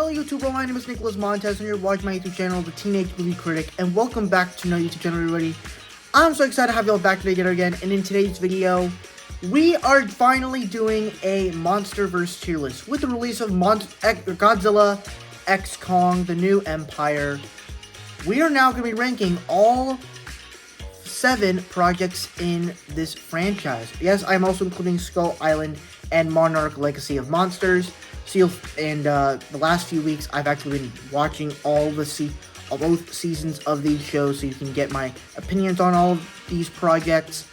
Hello YouTube, my name is Nicholas Montez and you're watching my YouTube channel, The Teenage Movie Critic, and welcome back to my YouTube channel, everybody. I'm so excited to have y'all back together again, and in today's video, we are finally doing a Monsterverse tier list with the release of Godzilla x Kong, The New Empire. We are now going to be ranking all 7 projects in this franchise. Yes, I'm also including Skull Island and Monarch Legacy of Monsters. So the last few weeks, I've actually been watching both seasons of these shows, so you can get my opinions on all of these projects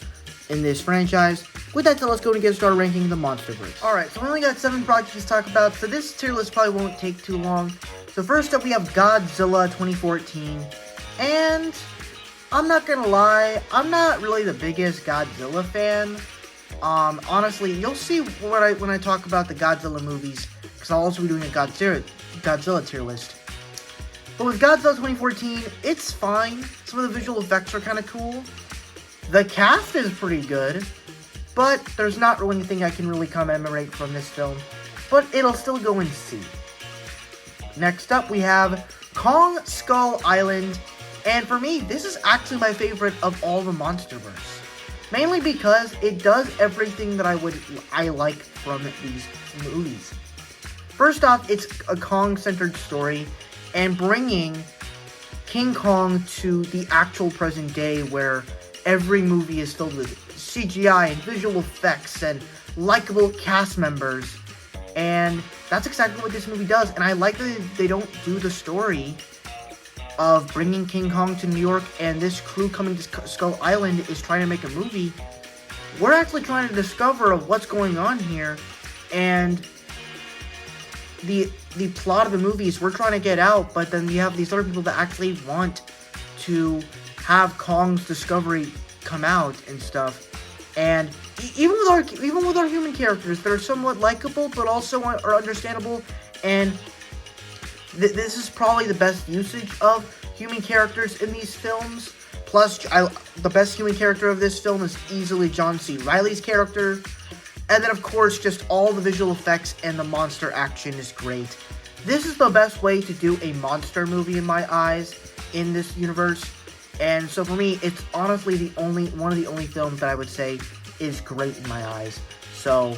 in this franchise. With that said, let's go and get started ranking the Monsterverse. Alright, so we only got 7 projects to talk about, so this tier list probably won't take too long. So first up, we have Godzilla 2014, and I'm not gonna lie, I'm not really the biggest Godzilla fan. Honestly, you'll see when I talk about the Godzilla movies, because I'll also be doing a Godzilla tier list. But with Godzilla 2014, it's fine. Some of the visual effects are kind of cool. The cast is pretty good, but there's not really anything I can really commemorate from this film. But it'll still go in C. Next up, we have Kong Skull Island, and for me, this is actually my favorite of all the Monsterverse. Mainly because it does everything that I like from these movies. First off, it's a Kong-centered story, and bringing King Kong to the actual present day, where every movie is filled with CGI and visual effects and likable cast members. And that's exactly what this movie does. And I like that they don't do the story of bringing King Kong to New York and this crew coming to Skull Island is trying to make a movie. We're actually trying to discover what's going on here, and the plot of the movies we're trying to get out, but then you have these other people that actually want to have Kong's discovery come out and stuff. And even with our human characters, they're somewhat likable, but also are understandable. And this is probably the best usage of human characters in these films. Plus, the best human character of this film is easily John C. Reilly's character. And then, of course, just all the visual effects and the monster action is great. This is the best way to do a monster movie in my eyes in this universe. And so for me, it's honestly one of the only films that I would say is great in my eyes. So,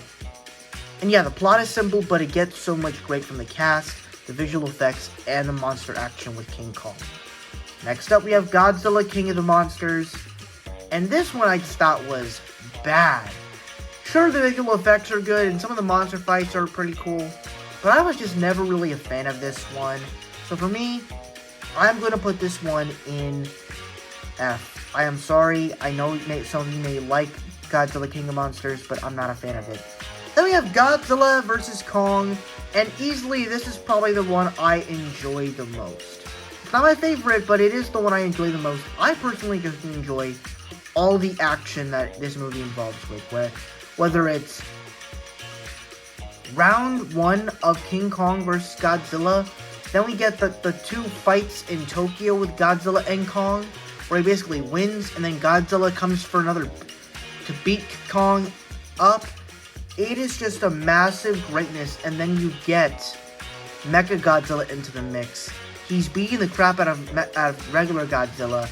and yeah, the plot is simple, but it gets so much great from the cast, the visual effects, and the monster action with King Kong. Next up, we have Godzilla, King of the Monsters. And this one I just thought was bad. Sure, the visual effects are good, and some of the monster fights are pretty cool, but I was just never really a fan of this one. So for me, I'm going to put this one in F. I am sorry, I know some of you may like Godzilla, King of Monsters, but I'm not a fan of it. Then we have Godzilla vs. Kong, and easily this is probably the one I enjoy the most. It's not my favorite, but it is the one I enjoy the most. I personally just enjoy all the action that this movie involves with, whether it's round 1 of King Kong vs. Godzilla, then we get the 2 fights in Tokyo with Godzilla and Kong, where he basically wins, and then Godzilla comes for another to beat Kong up. It is just a massive greatness, and then you get Mecha Godzilla into the mix. He's beating the crap out of regular Godzilla.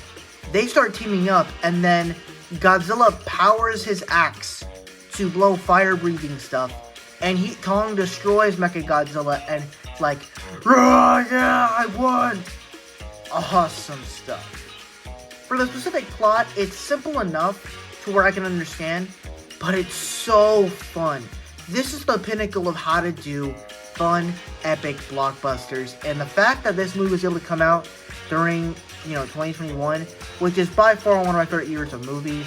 They start teaming up, and then Godzilla powers his axe to blow fire-breathing stuff, and Kong destroys Mecha Godzilla, and it's like, yeah, I won! Awesome stuff. For the specific plot, it's simple enough to where I can understand, but it's so fun. This is the pinnacle of how to do fun, epic blockbusters, and the fact that this movie was able to come out during, 2021, which is by far one of my favorite years of movies,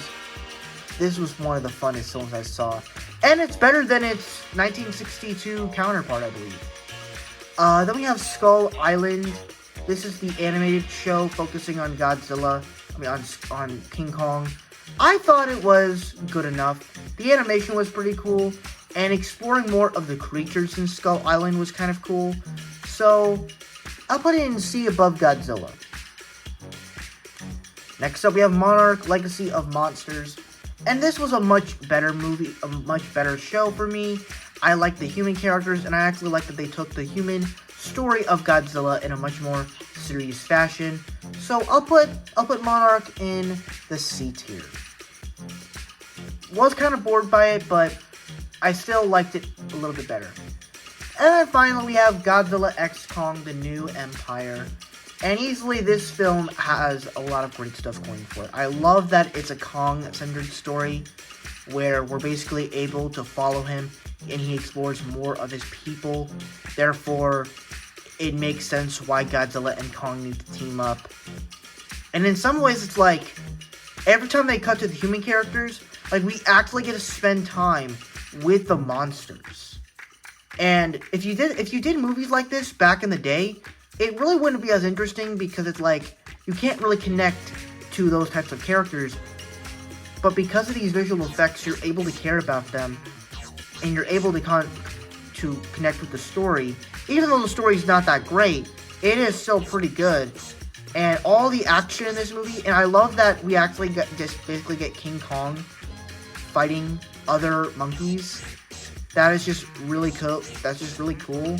this was one of the funnest films I saw. And it's better than its 1962 counterpart, I believe. Then we have Skull Island. This is the animated show focusing on Godzilla, on King Kong. I thought it was good enough. The animation was pretty cool, and exploring more of the creatures in Skull Island was kind of cool. So, I'll put it in C above Godzilla. Next up, we have Monarch Legacy of Monsters. And this was a much better movie, a much better show for me. I like the human characters, and I actually like that they took the human story of Godzilla in a much more serious fashion. So I'll put Monarch in the C tier. Was kind of bored by it, but I still liked it a little bit better. And then finally we have Godzilla x Kong: The New Empire. And easily this film has a lot of great stuff going for it. I love that it's a Kong-centered story where we're basically able to follow him and he explores more of his people. Therefore, it makes sense why Godzilla and Kong need to team up. And in some ways, it's like, every time they cut to the human characters, like, we actually get to spend time with the monsters. And if you did movies like this back in the day, it really wouldn't be as interesting because it's like, you can't really connect to those types of characters. But because of these visual effects, you're able to care about them, and you're able to connect with the story. Even though the story's not that great, it is still pretty good. And all the action in this movie, and I love that we actually just basically get King Kong fighting other monkeys. That is just really cool. That's just really cool. And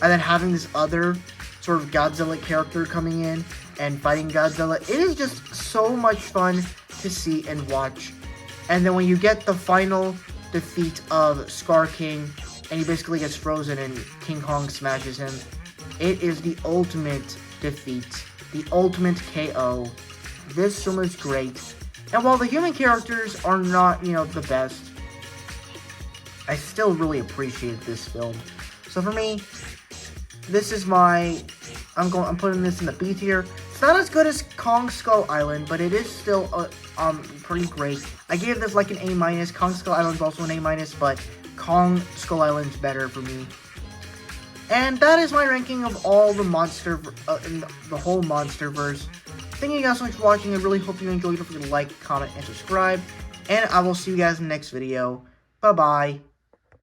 then having this other sort of Godzilla character coming in and fighting Godzilla. It is just so much fun to see and watch. And then when you get the final defeat of Scar King, and he basically gets frozen and King Kong smashes him, it is the ultimate defeat. The ultimate KO. This film is great. And while the human characters are not, the best, I still really appreciate this film. So for me, this is I'm putting this in the B tier. It's not as good as Kong Skull Island, but it is still pretty great. I gave this like an A-. Kong Skull Island is also an A-, but Kong Skull Island's better for me. And that is my ranking of all the the whole Monsterverse. Thank you guys so much for watching. I really hope you enjoyed. Don't forget to like, comment, and subscribe. And I will see you guys in the next video. Bye-bye.